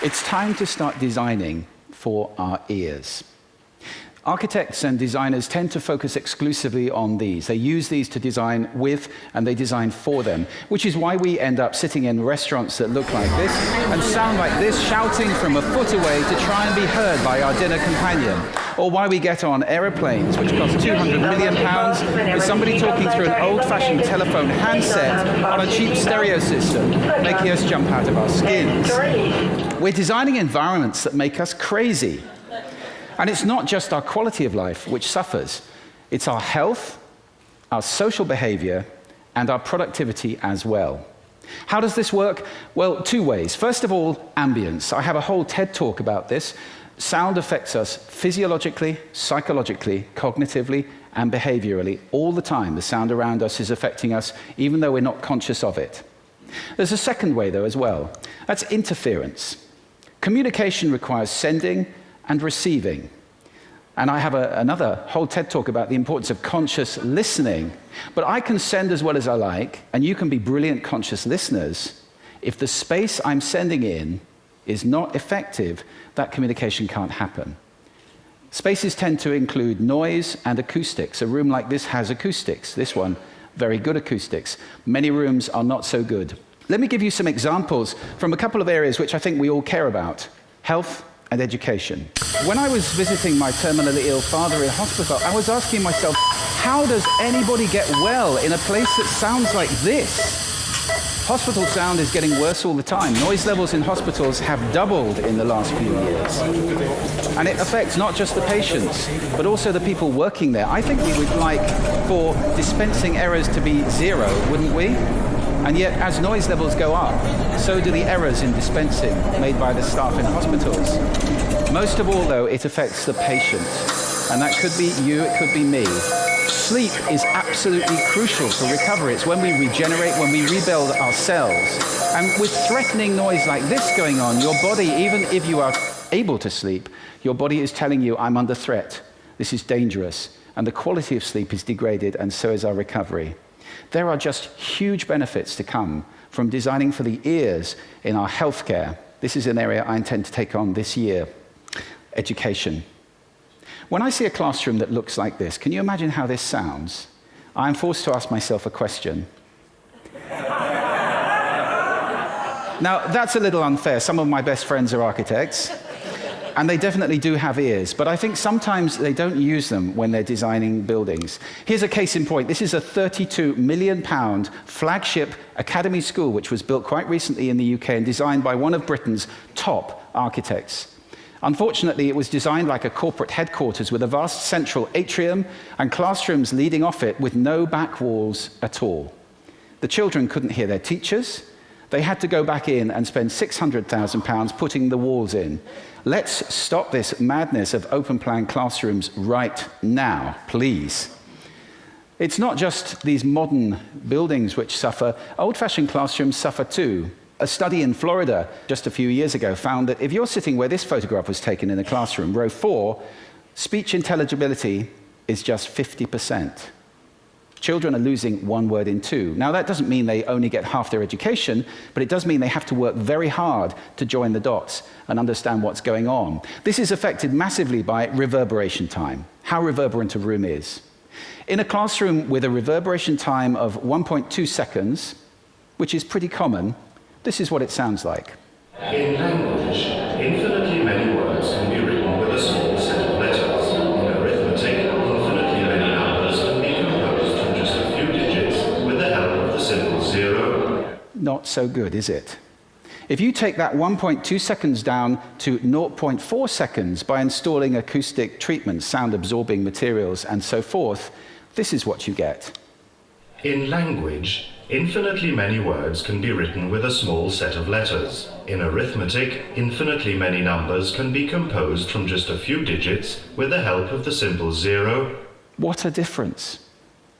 It's time to start designing for our ears. Architects and designers tend to focus exclusively on these. They use these to design with, and they design for them, which is why we end up sitting in restaurants that look like this and sound like this, shouting from a foot away to try and be heard by our dinner companion. Or why we get on aeroplanes, which cost £200 million, with somebody talking through an old-fashioned telephone handset on a cheap stereo system, making us jump out of our skins. We're designing environments that make us crazy. And it's not just our quality of life which suffers. It's our health, our social behavior, and our productivity as well. How does this work? Well, two ways. First of all, ambience. I have a whole TED talk about this. Sound affects us physiologically, psychologically, cognitively, and behaviorally. All the time, the sound around us is affecting us, even though we're not conscious of it. There's a second way, though, as well. That's interference. Communication requires sending and receiving. And I have another whole TED talk about the importance of conscious listening. But I can send as well as I like, and you can be brilliant conscious listeners. If the space I'm sending in is not effective, that communication can't happen. Spaces tend to include noise and acoustics. A room like this has acoustics. This one, very good acoustics. Many rooms are not so good. Let me give you some examples from a couple of areas which I think we all care about: health and education. When I was visiting my terminally ill father in hospital, I was asking myself, how does anybody get well in a place that sounds like this? Hospital sound is getting worse all the time. Noise levels in hospitals have doubled in the last few years. And it affects not just the patients, but also the people working there. I think we would like for dispensing errors to be zero, wouldn't we? And yet, as noise levels go up, so do the errors in dispensing made by the staff in hospitals. Most of all, though, it affects the patient. And that could be you, it could be me. Sleep is absolutely crucial for recovery. It's when we regenerate, when we rebuild our cells. And with threatening noise like this going on, your body, even if you are able to sleep, your body is telling you, I'm under threat. This is dangerous. And the quality of sleep is degraded, and so is our recovery. There are just huge benefits to come from designing for the ears in our healthcare. This is an area I intend to take on this year. Education. When I see a classroom that looks like this, can you imagine how this sounds? I'm forced to ask myself a question. Now, that's a little unfair. Some of my best friends are architects, and they definitely do have ears, but I think sometimes they don't use them when they're designing buildings. Here's a case in point. This is a £32 million flagship academy school, which was built quite recently in the UK and designed by one of Britain's top architects. Unfortunately, it was designed like a corporate headquarters with a vast central atrium and classrooms leading off it with no back walls at all. The children couldn't hear their teachers. They had to go back in and spend £600,000 putting the walls in. Let's stop this madness of open-plan classrooms right now, please. It's not just these modern buildings which suffer. Old-fashioned classrooms suffer too. A study in Florida just a few years ago found that if you're sitting where this photograph was taken in a classroom, row 4, speech intelligibility is just 50%. Children are losing one word in 2. Now, that doesn't mean they only get half their education, but it does mean they have to work very hard to join the dots and understand what's going on. This is affected massively by reverberation time, how reverberant a room is. In a classroom with a reverberation time of 1.2 seconds, which is pretty common, this is what it sounds like. In language, infinitely many words can be written with a small set of letters. In arithmetic, infinitely many numbers can be composed from just a few digits with the help of the simple zero. Not so good, is it? If you take that 1.2 seconds down to 0.4 seconds by installing acoustic treatments, sound-absorbing materials, and so forth, this is what you get. In language, infinitely many words can be written with a small set of letters. In arithmetic, infinitely many numbers can be composed from just a few digits with the help of the simple zero. What a difference.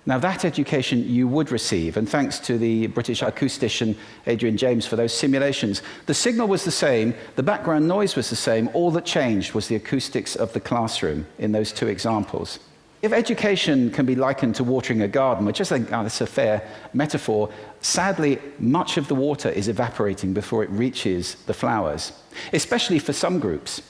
Now, that education you would receive, and thanks to the British acoustician Adrian James for those simulations. The signal was the same, the background noise was the same, all that changed was the acoustics of the classroom in those two examples. If education can be likened to watering a garden, which I think that's a fair metaphor, sadly, much of the water is evaporating before it reaches the flowers, especially for some groups.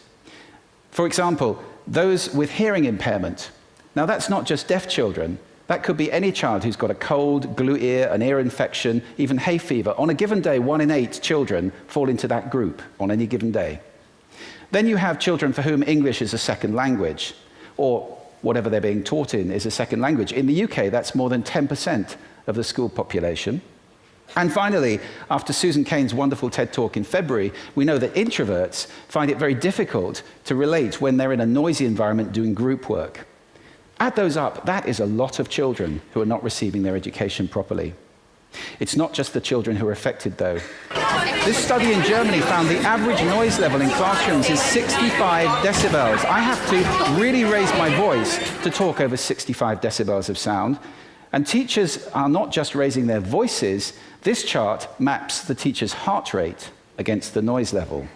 For example, those with hearing impairment. Now, that's not just deaf children. That could be any child who's got a cold, glue ear, an ear infection, even hay fever. On a given day, 1 in 8 children fall into that group on any given day. Then you have children for whom English is a second language, or whatever they're being taught in is a second language. In the UK, that's more than 10% of the school population. And finally, after Susan Cain's wonderful TED Talk in February, we know that introverts find it very difficult to relate when they're in a noisy environment doing group work. Add those up, that is a lot of children who are not receiving their education properly. It's not just the children who are affected, though. This study in Germany found the average noise level in classrooms is 65 decibels. I have to really raise my voice to talk over 65 decibels of sound. And teachers are not just raising their voices. This chart maps the teacher's heart rate against the noise level.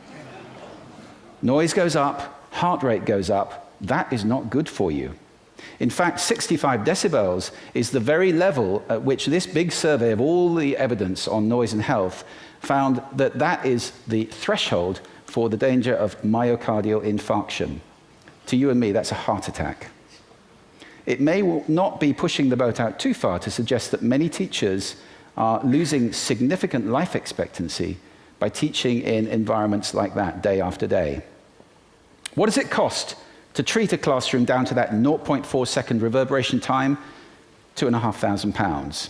Noise goes up, heart rate goes up. That is not good for you. In fact, 65 decibels is the very level at which this big survey of all the evidence on noise and health found that that is the threshold for the danger of myocardial infarction. To you and me, that's a heart attack. It may not be pushing the boat out too far to suggest that many teachers are losing significant life expectancy by teaching in environments like that day after day. What does it cost to treat a classroom down to that 0.4 second reverberation time? £2,500.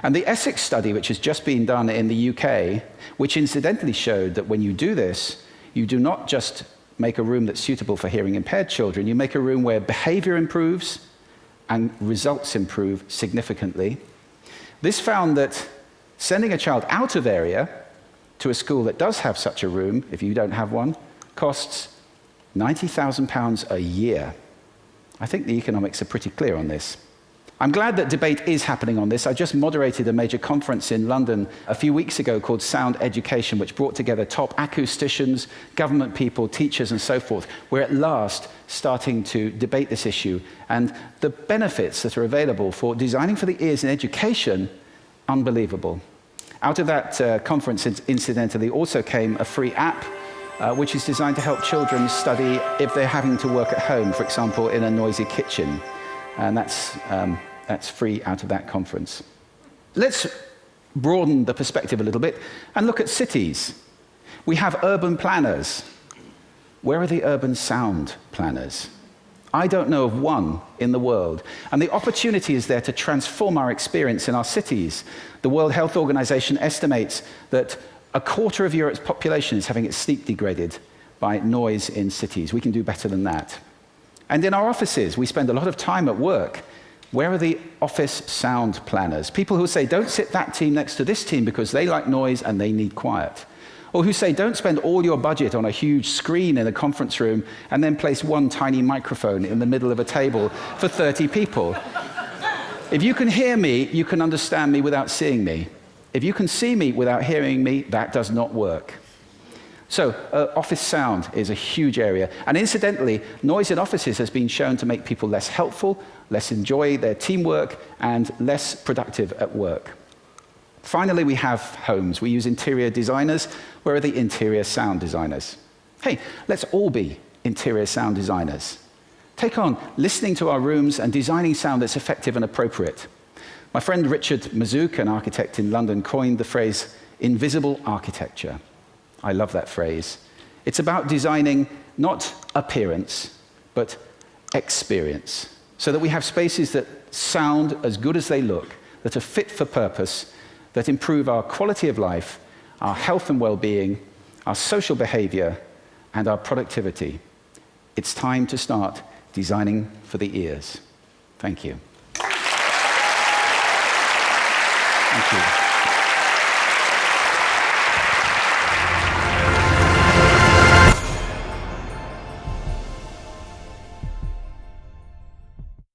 And the Essex study, which has just been done in the UK, which incidentally showed that when you do this, you do not just make a room that's suitable for hearing impaired children, you make a room where behavior improves and results improve significantly. This found that sending a child out of area to a school that does have such a room, if you don't have one, costs £90,000 a year. I think the economics are pretty clear on this. I'm glad that debate is happening on this. I just moderated a major conference in London a few weeks ago called Sound Education, which brought together top acousticians, government people, teachers, and so forth. We're at last starting to debate this issue, and the benefits that are available for designing for the ears in education, unbelievable. Out of that conference, incidentally, also came a free app which is designed to help children study if they're having to work at home, for example, in a noisy kitchen. And that's free out of that conference. Let's broaden the perspective a little bit and look at cities. We have urban planners. Where are the urban sound planners? I don't know of one in the world. And the opportunity is there to transform our experience in our cities. The World Health Organization estimates that 1/4 of Europe's population is having its sleep degraded by noise in cities. We can do better than that. And in our offices, we spend a lot of time at work. Where are the office sound planners? People who say, don't sit that team next to this team because they like noise and they need quiet. Or who say, don't spend all your budget on a huge screen in a conference room and then place one tiny microphone in the middle of a table for 30 people. If you can hear me, you can understand me without seeing me. If you can see me without hearing me, that does not work. So, office sound is a huge area. And incidentally, noise in offices has been shown to make people less helpful, less enjoy their teamwork, and less productive at work. Finally, we have homes. We use interior designers. Where are the interior sound designers? Hey, let's all be interior sound designers. Take on listening to our rooms and designing sound that's effective and appropriate. My friend Richard Mazouk, an architect in London, coined the phrase invisible architecture. I love that phrase. It's about designing not appearance, but experience, so that we have spaces that sound as good as they look, that are fit for purpose, that improve our quality of life, our health and well-being, our social behavior, and our productivity. It's time to start designing for the ears. Thank you.